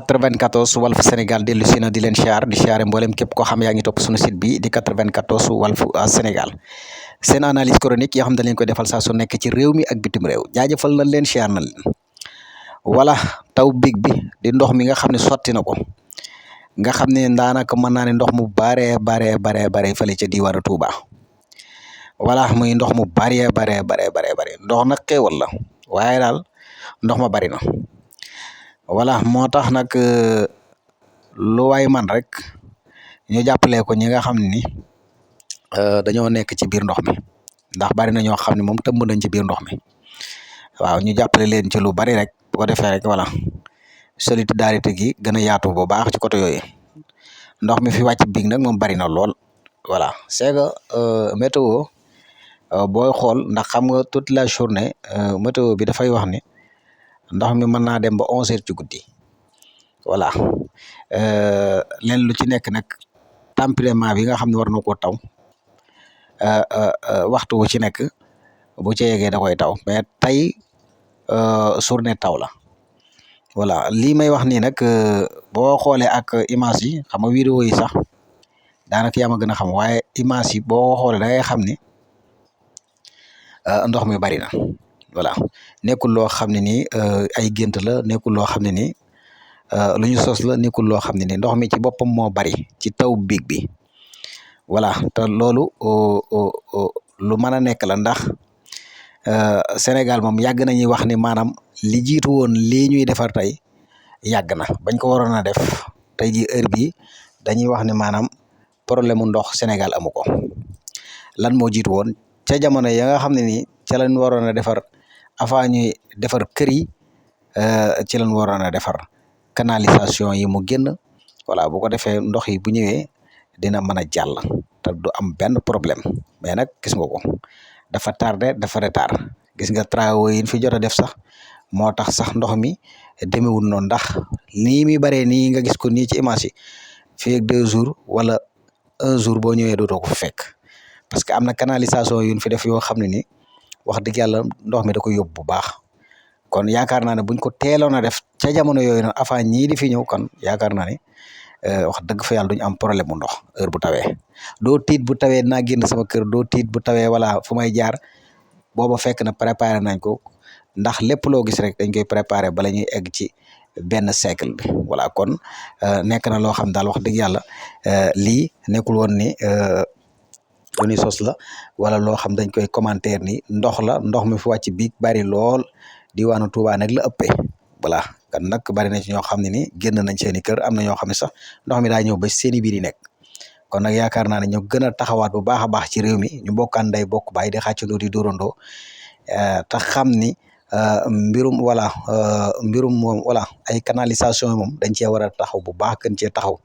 94 Walf Sénégal dellu si na di leen siyaar di siyaare mboolem képp koo xam yaa ngi topp sunu site bi di 94 Walf Sénégal seen analyse chronique yoo xam ne leen koy defal saa su nekk ci réew mi ak bitim réew jaajëfal nañ leen siyaar na leen wala taw big bi di ndox mi nga xam ne sotti na ko nga xam ne daanaka mën naa ne ndox mu bare fële ca diwaanu Touba wala muy ndox mu bare ndox nag xéewal la waaye daal ndox ma bari na voilà moo tax nag lu waay man rek ñu jàppale ko ñi nga xam ni dañoo nekk ci biir ndox mi ndax bari na ñoo xam ne moom tëmb nañ ci biir ndox mi waaw ñu jàppale leen ci lu bari rek bu ko defee rek voilà solidarité gi gën a yaatu bu baax ci côté yooyu ndox mi fi wàcc biig nag moom bari na lool voilà c'est que météo booy xool ndax xam nga toute la journée météo bi dafay wax ni ndox mi mën naa dem ba 11h ci guddi voilà leen lu ci nekk nag tempérament bi nga xam ne war na koo taw waxtu wu ci nekk bu ci yeggee da koy taw mais tey journée taw la voilà lii may wax nii nag boo xoolee ak image yi xam nga vidéo yi sax daanaka yaa ma gën a xam waaye image yi boo xoolee da ngay xam ni ndox mi bari na voilà nekkul loo xam ne nii ay gént la nekkul loo xam ne nii lu ñu sos la nekkul loo xam ne nii ndox mi ci boppam moo bari ci taw biig bi voilà te loolu lu mën a nekk la ndax Sénégal moom yàgg nañuy wax ni maanaam li jiitu woon lii ñuy defar tey yàgg na bañ ko waroon a def tey ji heure bi dañuy wax ne maanaam problème mu ndox Sénégal amu ko lan moo jiitu woon ca jamono ya nga xam ne nii ca lañ waroon a defar avant ñuy defar kër yi ci lañ waroon a defar canalisation yi mu génn voilà bu ko defee ndox yi bu ñëwee dina mën a jàll te du am benn problème mais nag gis nga ko dafa tardé dafa retard gis nga travaux yi fi jot a def sax moo tax sax ndox mi demewul noonu ndax nii mi baree nii nga gis ko nii ci image yi fii ak 2 jours wala 1 jour boo ñëwee dootoo ko fekk parce que am na canalisation yu ñu fi def yoo xam ne ni wax dëgg yàlla ndox mi da koy yóbbu bu baax kon yaakaar naa ne buñ ko teeloon a def ca jamono yooyu nag avant ñii di fi ñëw kon yaakaar naa ne wax dëgg fa yàlla duñu am problème mu ndox heure bu tawee doo tiit bu tawee naa génn sama kër doo tiit bu tawee wala fu may jaar booba fekk na préparé nañ ko ndax lépp loo gis rek dañ koy préparé bala ñuy egg ci benn siècle bi voilà kon nekk na loo xam daal wax dëgg yàlla lii nekkul woon ni lu ni sos la wala loo xam dañ koy commentaire ni ndox la ndox mi fi wàcc biig bari lool diwaanu Touba nag la ëppee voilà kan nag bari na ci ñoo xam ne ni génn nañ seen i kër am na ñoo xam ne sax ndox mi daa ñëw ba seen i biir yi nekk kon nag yaakaar naa ne ñu gën a taxawaat bu baax a baax ci réew mi ñu bokkaan nday bokk baay di xàccandoo di dóorandoo te xam ni mbirum moom voilà ay canalisation moom dañ cee war a taxaw bu baax gën cee taxaw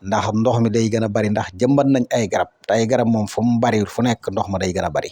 ndax ndox mi day gën a bari ndax jëmbat nañ ay garab te ay garab moom fu mu bari fu nekk ndox ma day gën a bari